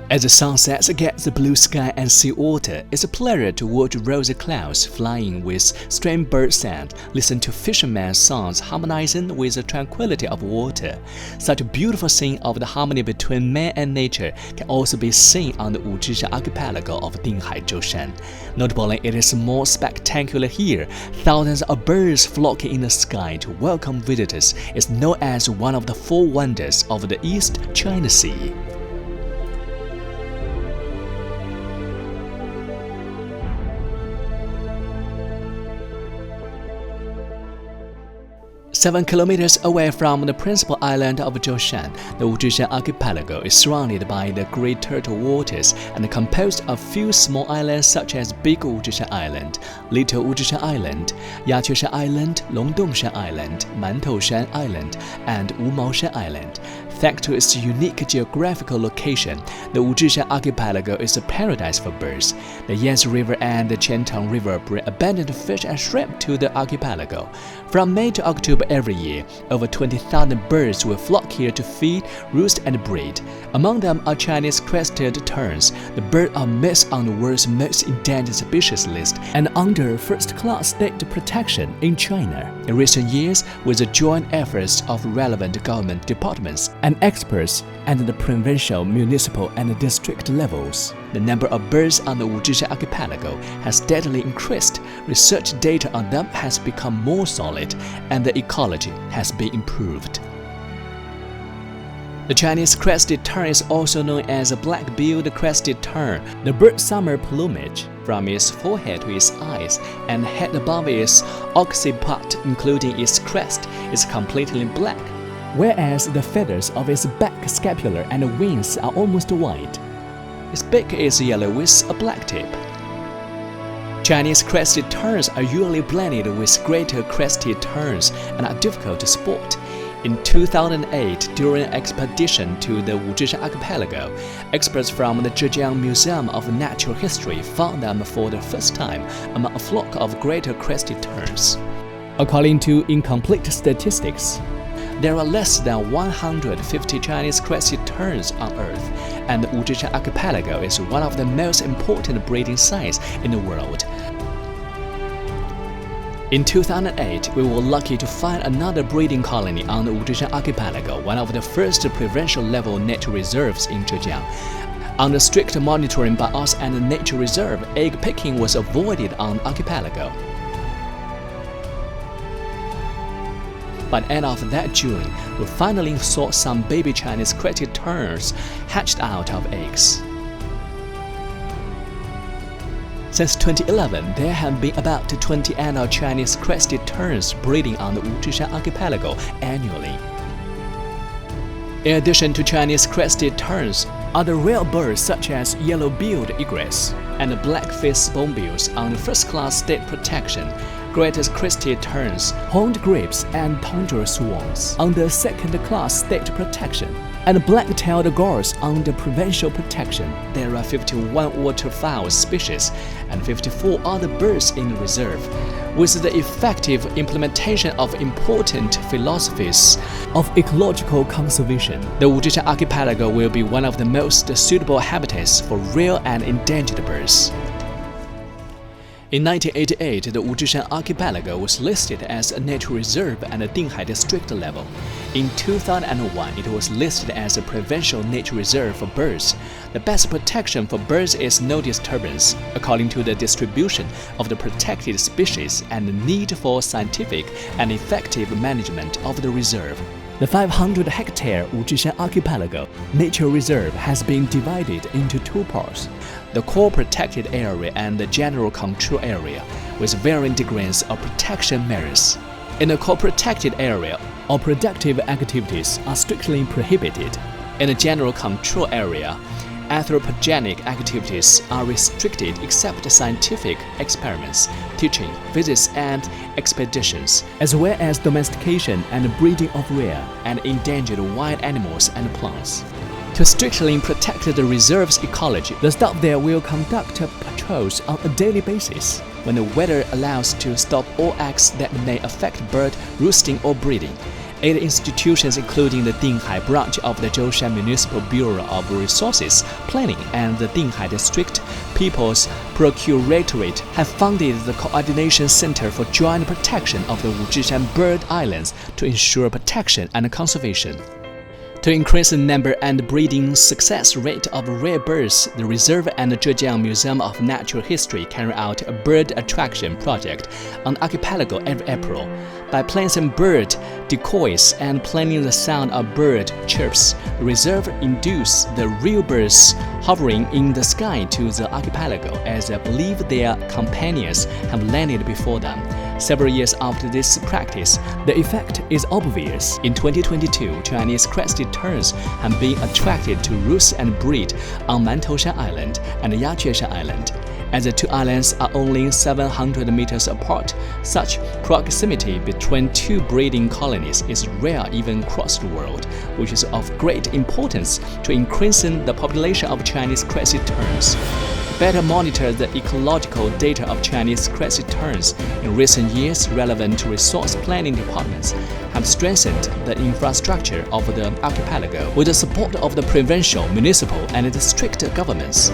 As the sun sets against the blue sky and sea water, it's a pleasure to watch rosy clouds flying with strange bird sound, listen to fishermen's songs harmonizing with the tranquility of water. Such a beautiful scene of the harmony between man and nature can also be seen on the Wutzhishan archipelago of Dinghai Zhoushan. Notably, it is more spectacular here. Thousands of birds flocking in the sky to welcome visitors is known as one of the four wonders of the East China Sea. Seven kilometers away from the principal island of Zhoushan, the Wutzhishan archipelago is surrounded by the Great Turtle Waters and composed of few small islands such as Big Wutzhishan Island, Little Wutzhishan Island, Yaqueshan Island, Longdongshan Island, Mantoshan Island, and Wumaoshan Island. Thanks to its unique geographical location, the Wutzhishan archipelago is a paradise for birds. The Yangtze River and the Qiantang River bring abundant fish and shrimp to the archipelago. From May to October every year, over 20,000 birds will flock here to feed, roost, and breed. Among them are Chinese crested terns. The birds are mixed on the world's most endangered species list and under first-class state protection in China. In recent years, with the joint efforts of relevant government departments and experts at the provincial, municipal, and district levels, the number of birds on the Wutzhishan archipelago has steadily increased. Research data on them has become more solid, and the ecology has been improved. The Chinese crested tern is also known as a black-billed crested tern. The bird's summer plumage, from its forehead to its eyes and head above its occiput, including its crest, is completely black, whereas the feathers of its back, scapula, and wings are almost white. Its beak is yellow with a black tip. Chinese crested terns are usually blended with greater crested terns and are difficult to spot. In 2008, during an expedition to the Wutzhishan archipelago, experts from the Zhejiang Museum of Natural History found them for the first time among a flock of greater crested terns. According to incomplete statistics, there are less than 150 Chinese crested terns on Earth, and the Wutzhishan archipelago is one of the most important breeding sites in the world. In 2008, we were lucky to find another breeding colony on the Wutzhishan archipelago, one of the first provincial-level nature reserves in Zhejiang. Under strict monitoring by us and the nature reserve, egg picking was avoided on the archipelago. By the end of that June, we finally saw some baby Chinese crested terns hatched out of eggs. Since 2011, there have been about 20 adult Chinese crested terns breeding on the Wutzhishan archipelago annually. In addition to Chinese crested terns, other rare birds such as yellow-billed egrets and black-faced spoonbills under first-class state protection, greatest crested terns, horned grebes, and tundra swans under second-class state protection, and black-tailed gulls under provincial protection. There are 51 waterfowl species and 54 other birds in the reserve. With the effective implementation of important philosophies of ecological conservation, the Wutzhishan archipelago will be one of the most suitable habitats for rare and endangered birds. In 1988, the Wutzhishan archipelago was listed as a nature reserve at the Dinghai district level. In 2001, it was listed as a provincial nature reserve for birds. The best protection for birds is no disturbance, according to the distribution of the protected species and the need for scientific and effective management of the reserve. The 500-hectare Wutzhishan archipelago nature reserve has been divided into two parts: the core protected area and the general control area, with varying degrees of protection measures. In the core protected area, all productive activities are strictly prohibited. In the general control area, anthropogenic activities are restricted except scientific experiments, teaching, visits, and expeditions, as well as domestication and breeding of rare and endangered wild animals and plants. To strictly protect the reserve's ecology, the staff there will conduct patrols on a daily basis. When the weather allows, to stop all acts that may affect bird roosting or breeding, 8 institutions including the Dinghai branch of the Zhoushan Municipal Bureau of Resources Planning and the Dinghai District People's Procuratorate have founded the Coordination Center for Joint Protection of the Wutzhishan Bird Islands to ensure protection and conservation. To increase the number and breeding success rate of rare birds, the reserve and the Zhejiang Museum of Natural History carry out a bird attraction project on the archipelago every April. By placing bird decoys and planning the sound of bird chirps, the reserve induces the real birds hovering in the sky to the archipelago as they believe their companions have landed before them. Several years after this practice, the effect is obvious. In 2022, Chinese crested terns have been attracted to roost and breed on Mantoshan Island and Yaqueshan Island. As the two islands are only 700 meters apart, such proximity between two breeding colonies is rare even across the world, which is of great importance to increasing the population of Chinese crested terns. Better monitor the ecological data of Chinese crested terns. In recent years, relevant resource planning departments have strengthened the infrastructure of the archipelago with the support of the provincial, municipal, and district governments.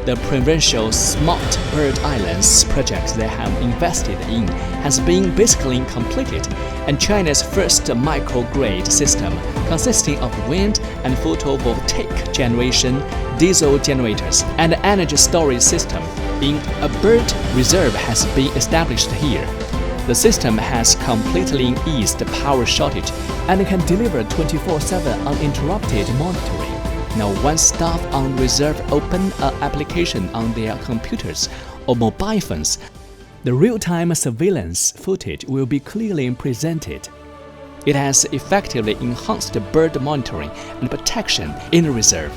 The provincial Smart Bird Islands project they have invested in has been basically completed, and China's first microgrid system, consisting of wind and photovoltaic generation, diesel generators, and energy storage system in a bird reserve has been established here. The system has completely eased the power shortage and can deliver 24/7 uninterrupted monitoring. Now, once staff on reserve open an application on their computers or mobile phones, the real-time surveillance footage will be clearly presented. It has effectively enhanced bird monitoring and protection in the reserve.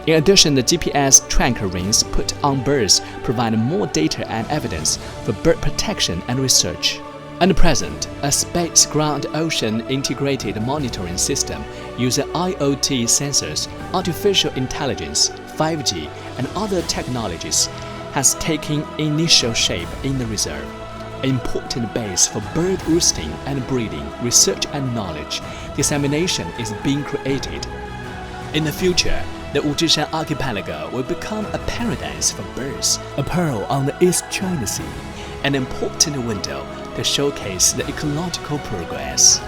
In addition, the GPS tracker rings put on birds provide more data and evidence for bird protection and research. At present, a space ground ocean integrated monitoring system using IoT sensors, artificial intelligence, 5G, and other technologies has taken initial shape in the reserve. An important base for bird roosting and breeding, research and knowledge dissemination is being created. In the future, the Wutzhishan archipelago will become a paradise for birds, a pearl on the East China Sea, an important window to showcase the ecological progress.